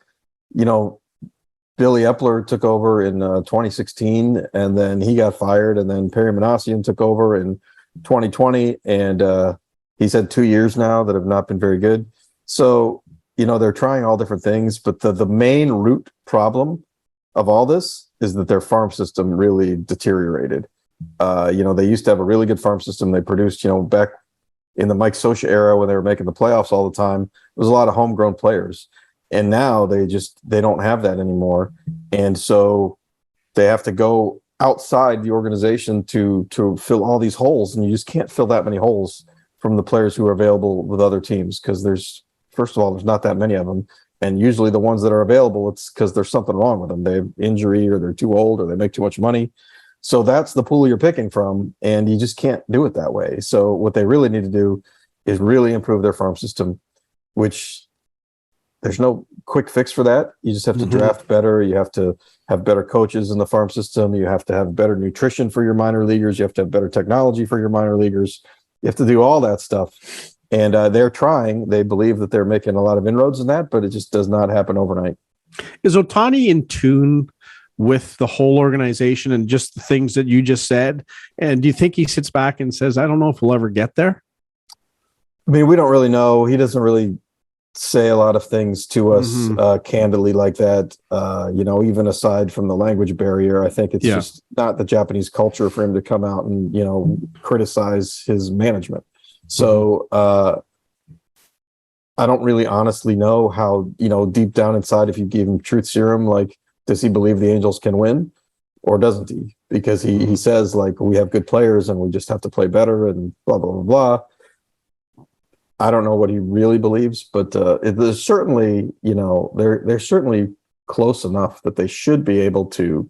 Epler took over in 2016, and then he got fired. And then Perry Minasian took over in 2020. And he's had 2 years now that have not been very good. So, they're trying all different things. But the main root problem of all this is that their farm system really deteriorated. They used to have a really good farm system. They produced, back in the Mike Scioscia era when they were making the playoffs all the time, there was a lot of homegrown players. And now they don't have that anymore. And so they have to go outside the organization to fill all these holes. And you just can't fill that many holes from the players who are available with other teams. Because there's not that many of them. And usually the ones that are available, it's because there's something wrong with them. They have injury, or they're too old, or they make too much money. So that's the pool you're picking from, and you just can't do it that way. So what they really need to do is really improve their farm system, which there's no quick fix for that. You just have to draft better. You have to have better coaches in the farm system. You have to have better nutrition for your minor leaguers. You have to have better technology for your minor leaguers. You have to do all that stuff. And they're trying. They believe that they're making a lot of inroads in that, but it just does not happen overnight. Is Ohtani in tune with the whole organization and just the things that you just said? And do you think he sits back and says, I don't know if we'll ever get there? I mean, we don't really know. He doesn't really say a lot of things to us candidly like that. Even aside from the language barrier, I think it's just not the Japanese culture for him to come out and, criticize his management. So I don't really honestly know how, deep down inside, if you gave him truth serum, like, does he believe the Angels can win, or doesn't he? Because he says, like, we have good players and we just have to play better and blah, blah, blah, blah. I don't know what he really believes, but there's certainly, they're certainly close enough that they should be able to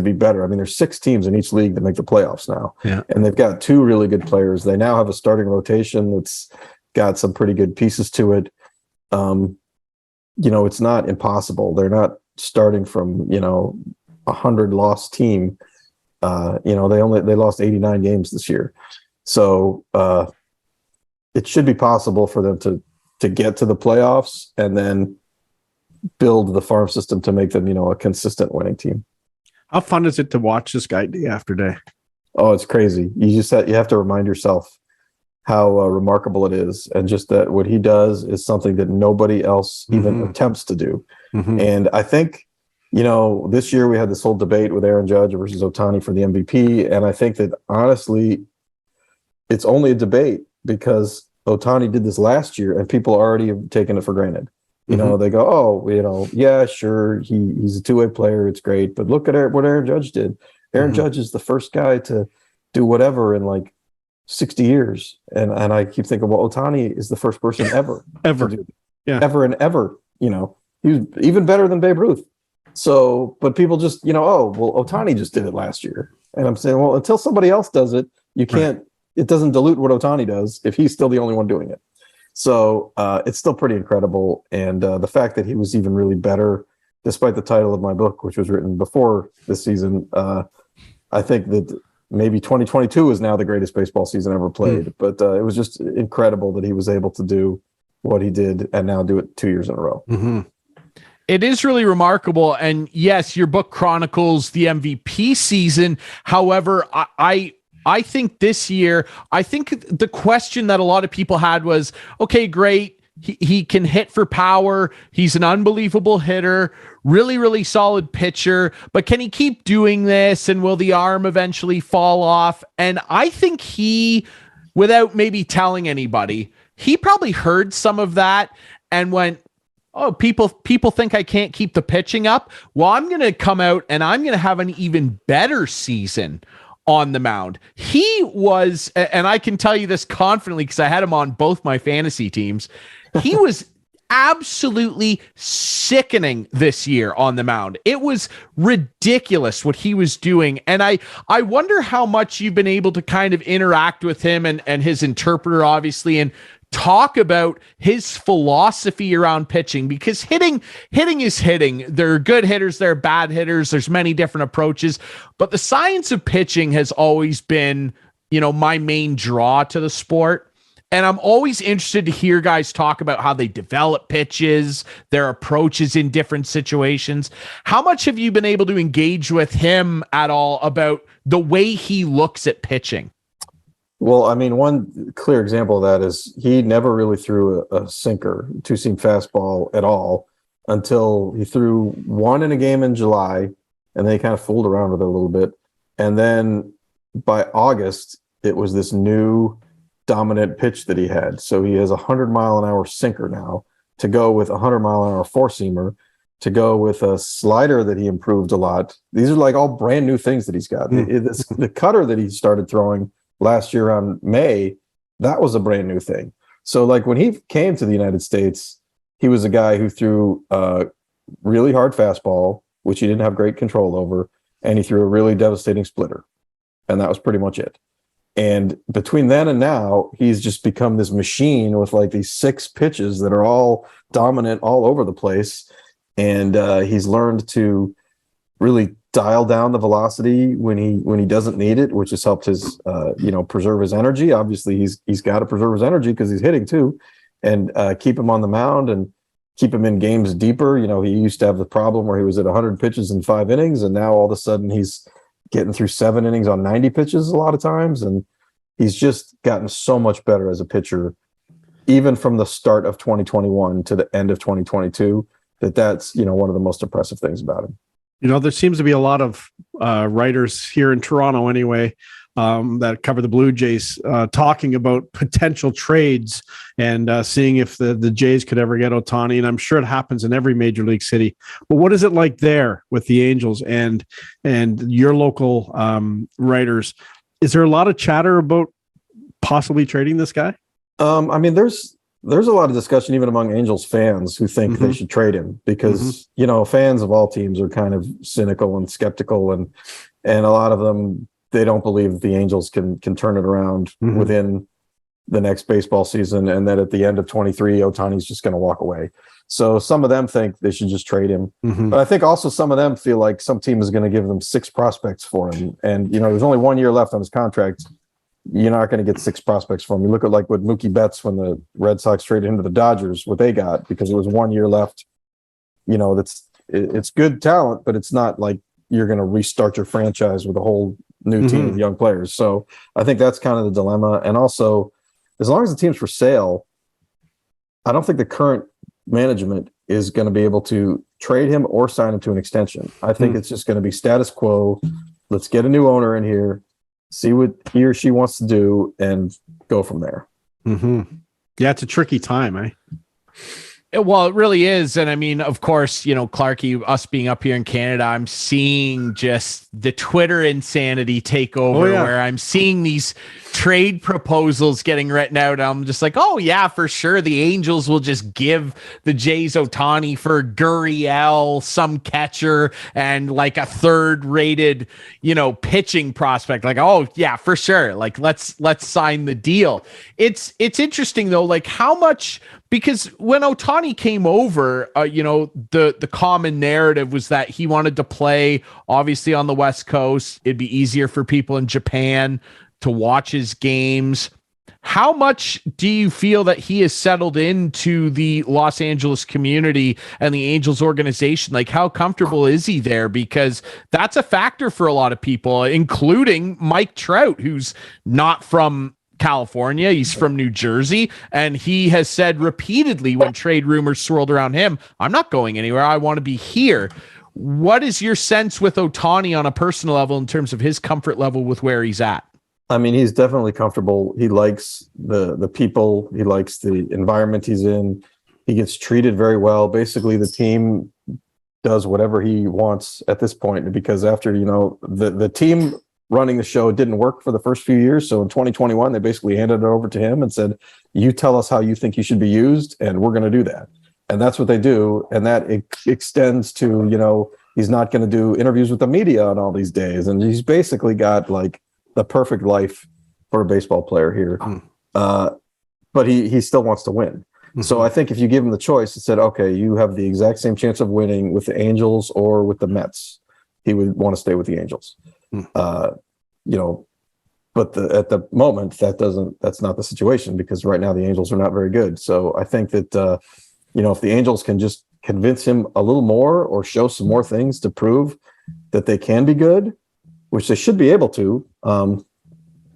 be better. I mean, there's 6 teams in each league that make the playoffs now. Yeah. And they've got 2 really good players. They now have a starting rotation that's got some pretty good pieces to it. it's not impossible. They're not starting from, 100 loss team. They lost 89 games this year. So it should be possible for them to get to the playoffs and then build the farm system to make them, a consistent winning team. How fun is it to watch this guy day after day? Oh, it's crazy. You have to remind yourself how remarkable it is. And just that what he does is something that nobody else even attempts to do. Mm-hmm. And I think, this year we had this whole debate with Aaron Judge versus Ohtani for the MVP. And I think that honestly, it's only a debate because Ohtani did this last year and people already have taken it for granted. They go, yeah, sure. He's a two-way player. It's great. But look at what Aaron Judge did. Aaron Judge is the first guy to do whatever in like 60 years. And I keep thinking, well, Ohtani is the first person ever to do ever and ever, he was even better than Babe Ruth. So, but people just, Ohtani just did it last year. And I'm saying, well, until somebody else does it, you can't, it doesn't dilute what Ohtani does if he's still the only one doing it. So it's still pretty incredible. And the fact that he was even really better, despite the title of my book, which was written before this season, I think that maybe 2022 is now the greatest baseball season ever played. But it was just incredible that he was able to do what he did and now do it 2 years in a row. Mm-hmm. It is really remarkable. And yes, your book chronicles the MVP season. However, I think this year, the question that a lot of people had was, okay, great. He can hit for power. He's an unbelievable hitter, really, really solid pitcher, but can he keep doing this? And will the arm eventually fall off? And I think he, without maybe telling anybody, he probably heard some of that and went, oh, people think I can't keep the pitching up. Well, I'm going to come out and I'm going to have an even better season on the mound. He was, and I can tell you this confidently because I had him on both my fantasy teams. He was absolutely sickening this year on the mound. It was ridiculous what he was doing. And I wonder how much you've been able to kind of interact with him and his interpreter, obviously, and talk about his philosophy around pitching, because hitting is hitting. There are good hitters, there are bad hitters. There's many different approaches, but the science of pitching has always been, my main draw to the sport. And I'm always interested to hear guys talk about how they develop pitches, their approaches in different situations. How much have you been able to engage with him at all about the way he looks at pitching? Well, I mean, one clear example of that is he never really threw a sinker, two-seam fastball at all until he threw one in a game in July, and then he kind of fooled around with it a little bit. And then by August, it was this new dominant pitch that he had. So he has a 100-mile-an-hour sinker now to go with a 100-mile-an-hour four-seamer, to go with a slider that he improved a lot. These are like all brand new things that he's got. The cutter that he started throwing last year on May, that was a brand new thing. So like when he came to the United States, he was a guy who threw a really hard fastball, which he didn't have great control over, and he threw a really devastating splitter. And that was pretty much it. And between then and now, he's just become this machine with like these 6 pitches that are all dominant all over the place. And he's learned to really dial down the velocity when he doesn't need it, which has helped his preserve his energy. Obviously, he's got to preserve his energy because he's hitting too, and keep him on the mound and keep him in games deeper. He used to have the problem where he was at 100 pitches in 5 innings, and now all of a sudden he's getting through 7 innings on 90 pitches a lot of times, and he's just gotten so much better as a pitcher, even from the start of 2021 to the end of 2022. That's one of the most impressive things about him. There seems to be a lot of writers here in Toronto anyway that cover the Blue Jays talking about potential trades and seeing if the Jays could ever get Ohtani. And I'm sure it happens in every major league city. But what is it like there with the Angels and your local writers? Is there a lot of chatter about possibly trading this guy? I mean, there's a lot of discussion even among Angels fans who think they should trade him because, fans of all teams are kind of cynical and skeptical, and a lot of them, they don't believe the Angels can turn it around within the next baseball season, and that at the end of 23, Ohtani's just going to walk away. So some of them think they should just trade him. Mm-hmm. But I think also some of them feel like some team is going to give them 6 prospects for him. And, there's only 1 year left on his contract. You're not going to get 6 prospects for him. You look at like what Mookie Betts, when the Red Sox traded him to the Dodgers, what they got, because it was 1 year left. It's good talent, but it's not like you're going to restart your franchise with a whole new team of young players. So I think that's kind of the dilemma. And also, as long as the team's for sale, I don't think the current management is going to be able to trade him or sign him to an extension. I think it's just going to be status quo. Let's get a new owner in here, see what he or she wants to do, and go from there. Mm-hmm. Yeah, it's a tricky time, eh? Well, it really is. And I mean, of course, Clarkey, us being up here in Canada, I'm seeing just the Twitter insanity take over, where I'm seeing these trade proposals getting written out. I'm just like, oh yeah, for sure. The Angels will just give the Jays Ohtani for Gurriel, some catcher, and like a 3rd rated, pitching prospect. Like, oh yeah, for sure. Like, let's sign the deal. It's interesting though, like how much, because when Ohtani came over, the common narrative was that he wanted to play obviously on the West Coast. It'd be easier for people in Japan to watch his games. How much do you feel that he has settled into the Los Angeles community and the Angels organization? Like, how comfortable is he there? Because that's a factor for a lot of people, including Mike Trout, who's not from California. He's from New Jersey, and he has said repeatedly when trade rumors swirled around him, I'm not going anywhere. I want to be here. What is your sense with Ohtani on a personal level in terms of his comfort level with where he's at? I mean, he's definitely comfortable. He likes the people. He likes the environment he's in. He gets treated very well. Basically, the team does whatever he wants at this point, because after, the team running the show didn't work for the first few years. So in 2021, they basically handed it over to him and said, you tell us how you think you should be used, and we're going to do that. And that's what they do. And that extends to, he's not going to do interviews with the media on all these days. And he's basically got like the perfect life for a baseball player here. But he still wants to win. So I think if you give him the choice and said, okay, you have the exact same chance of winning with the Angels or with the Mets, he would want to stay with the Angels. But at the moment that's not the situation, because right now the Angels are not very good. So I think that, if the Angels can just convince him a little more or show some more things to prove that they can be good, which they should be able to,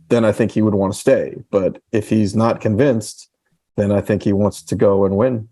then I think he would want to stay. But if he's not convinced, then I think he wants to go and win.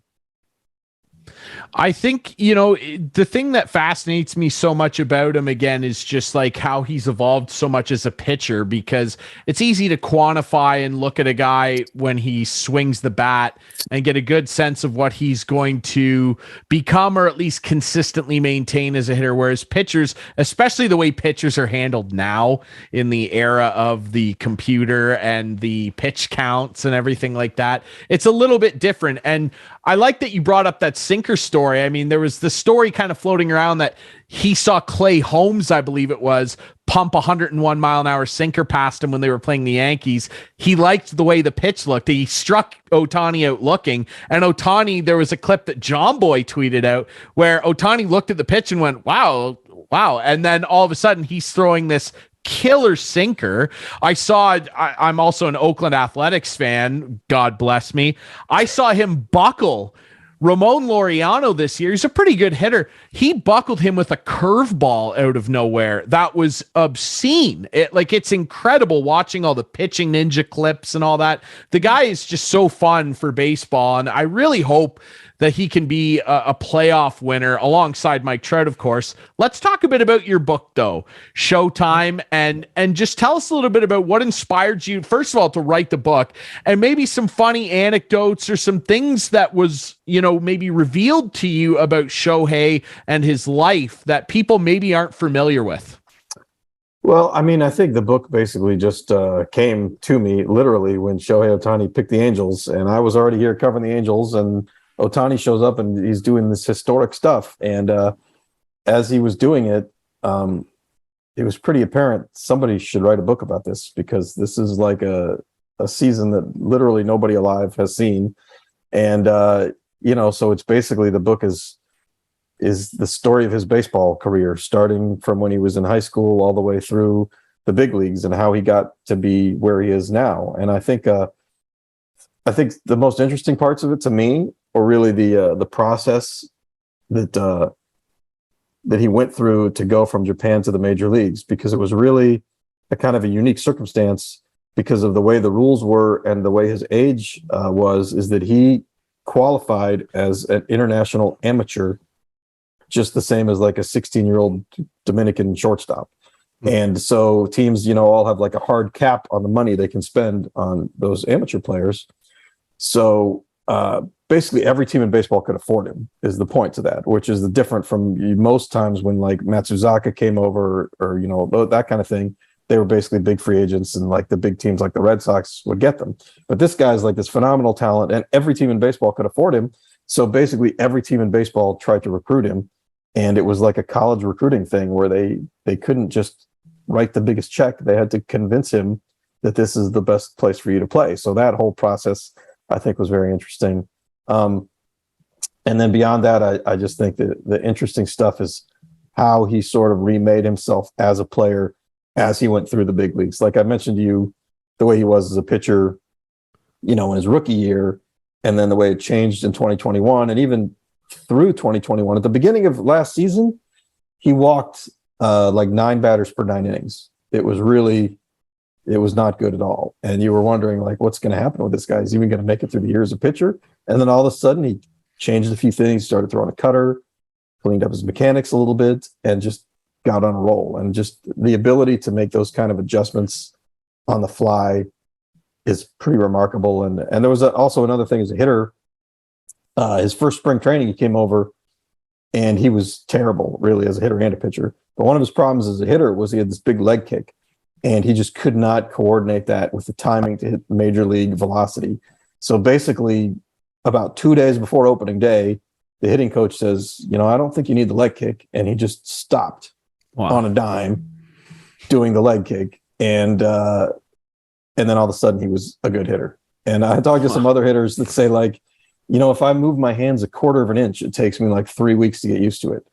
I think, the thing that fascinates me so much about him, again, is just like how he's evolved so much as a pitcher, because it's easy to quantify and look at a guy when he swings the bat and get a good sense of what he's going to become, or at least consistently maintain as a hitter. Whereas pitchers, especially the way pitchers are handled now in the era of the computer and the pitch counts and everything like that, it's a little bit different. And I like that you brought up that sinker story. I mean, there was the story kind of floating around that he saw Clay Holmes, I believe it was, pump 101 mile an hour sinker past him when they were playing the Yankees. He liked the way the pitch looked. He struck Ohtani out looking, and Ohtani, there was a clip that John Boy tweeted out where Ohtani looked at the pitch and went, wow. And then all of a sudden he's throwing this killer sinker. I'm also an Oakland Athletics fan, God bless me. I saw him buckle Ramon Laureano this year. He's a pretty good hitter. He buckled him with a curveball out of nowhere. That was obscene. It's incredible watching all the pitching ninja clips and all that. The guy is just so fun for baseball, and I really hope that he can be a playoff winner alongside Mike Trout, of course. Let's talk a bit about your book, though, Sho-Time, and just tell us a little bit about what inspired you, first of all, to write the book, and maybe some funny anecdotes or some things that was, maybe revealed to you about Shohei and his life that people maybe aren't familiar with. Well, I mean, I think the book basically just came to me literally when Shohei Ohtani picked the Angels, and I was already here covering the Angels, and Ohtani shows up and he's doing this historic stuff. And as he was doing it, it was pretty apparent somebody should write a book about this, because this is like a a season that literally nobody alive has seen. And, so it's basically, the book is the story of his baseball career, starting from when he was in high school all the way through the big leagues and how he got to be where he is now. And I think the most interesting parts of it to me are really the process that he went through to go from Japan to the major leagues, because it was really a kind of a unique circumstance because of the way the rules were and the way his age is that he qualified as an international amateur, just the same as like a 16-year-old Dominican shortstop. Mm-hmm. And so teams, all have like a hard cap on the money they can spend on those amateur players. So basically every team in baseball could afford him, is the point to that, which is the different from most times when like Matsuzaka came over or that kind of thing. They were basically big free agents, and like the big teams like the Red Sox would get them. But this guy's like this phenomenal talent, and every team in baseball could afford him. So basically every team in baseball tried to recruit him. And it was like a college recruiting thing where they couldn't just write the biggest check. They had to convince him that this is the best place for you to play. So that whole process, I think, was very interesting. And then beyond that, I just think that the interesting stuff is how he sort of remade himself as a player as he went through the big leagues. Like I mentioned to you, the way he was as a pitcher, in his rookie year, and then the way it changed in 2021 and even through 2021. At the beginning of last season, he walked like 9 batters per 9 innings. It was not good at all. And you were wondering, like, what's going to happen with this guy? Is he even going to make it through the year as a pitcher? And then all of a sudden he changed a few things, started throwing a cutter, cleaned up his mechanics a little bit, and just got on a roll. And just the ability to make those kind of adjustments on the fly is pretty remarkable. And there was also another thing as a hitter. His first spring training, he came over and he was terrible, really, as a hitter and a pitcher. But one of his problems as a hitter was he had this big leg kick, and he just could not coordinate that with the timing to hit major league velocity. So basically, about 2 days before opening day, the hitting coach says, I don't think you need the leg kick. And he just stopped on a dime doing the leg kick. And then all of a sudden he was a good hitter. And I talked to some other hitters that say, like, if I move my hands a quarter of an inch, it takes me like 3 weeks to get used to it.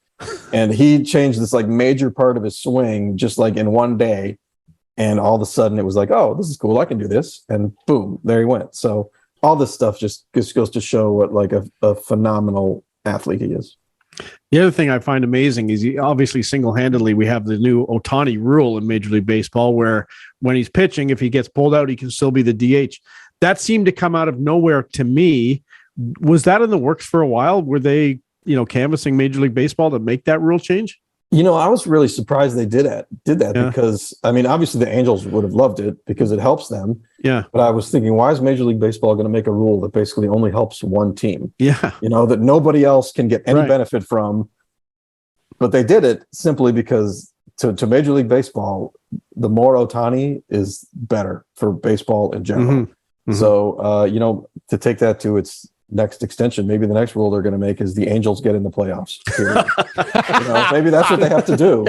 And he changed this like major part of his swing just like in one day. And all of a sudden it was like, oh, this is cool, I can do this. And boom, there he went. So all this stuff just goes to show what like a phenomenal athlete he is. The other thing I find amazing is he obviously single-handedly, we have the new Ohtani rule in Major League Baseball where when he's pitching, if he gets pulled out, he can still be the DH. That seemed to come out of nowhere to me. Was that in the works for a while? Were they, canvassing Major League Baseball to make that rule change? I was really surprised they did that because, obviously the Angels would have loved it because it helps them. Yeah. But I was thinking, why is Major League Baseball going to make a rule that basically only helps one team? Yeah. That nobody else can get any benefit from. But they did it simply because to Major League Baseball, the more Ohtani is better for baseball in general. Mm-hmm. So, to take that to its next extension, maybe the next rule they're going to make is the Angels get in the playoffs. Maybe that's what they have to do.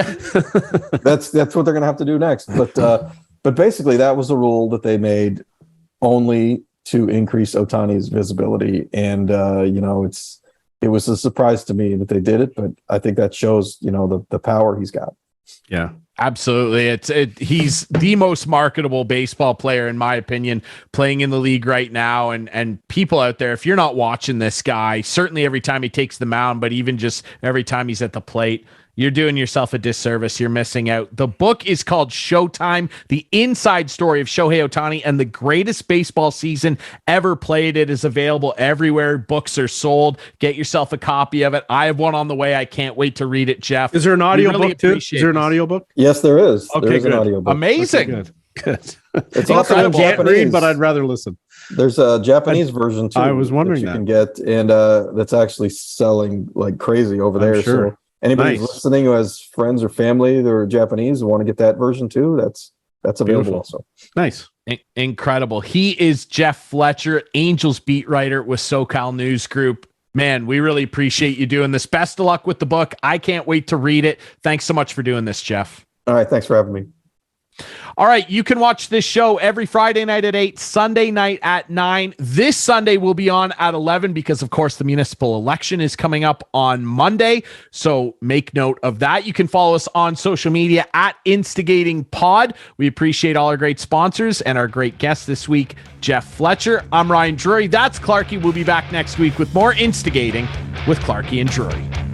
That's what they're going to have to do next. But basically that was the rule that they made only to increase Ohtani's visibility. And, it was a surprise to me that they did it, but I think that shows, the power he's got. Yeah. Absolutely. He's the most marketable baseball player, in my opinion, playing in the league right now. And people out there, if you're not watching this guy, certainly every time he takes the mound, but even just every time he's at the plate, you're doing yourself a disservice. You're missing out. The book is called Sho-Time, the inside story of Shohei Ohtani and the greatest baseball season ever played. It is available everywhere books are sold. Get yourself a copy of it. I have one on the way. I can't wait to read it, Jeff. Is there an audio book too? Is there an audio book? Yes, there is. Okay, there is good. an audio book. Amazing. Okay, good. It's also in I can't Japanese, read, but I'd rather listen. There's a Japanese version too. I was wondering that you can get, and that's actually selling like crazy over there. Sure. So anybody who's listening who has friends or family that are Japanese and want to get that version too, that's available. Beautiful. Also. Nice. Incredible. He is Jeff Fletcher, Angels beat writer with SoCal News Group. Man, we really appreciate you doing this. Best of luck with the book. I can't wait to read it. Thanks so much for doing this, Jeff. All right. Thanks for having me. All right, you can watch this show every Friday night at 8, Sunday night at 9. This Sunday will be on at 11 because, of course, the municipal election is coming up on Monday. So make note of that. You can follow us on social media at Instigating Pod. We appreciate all our great sponsors and our great guest this week, Jeff Fletcher. I'm Ryan Drury. That's Clarkey. We'll be back next week with more Instigating with Clarkey and Drury.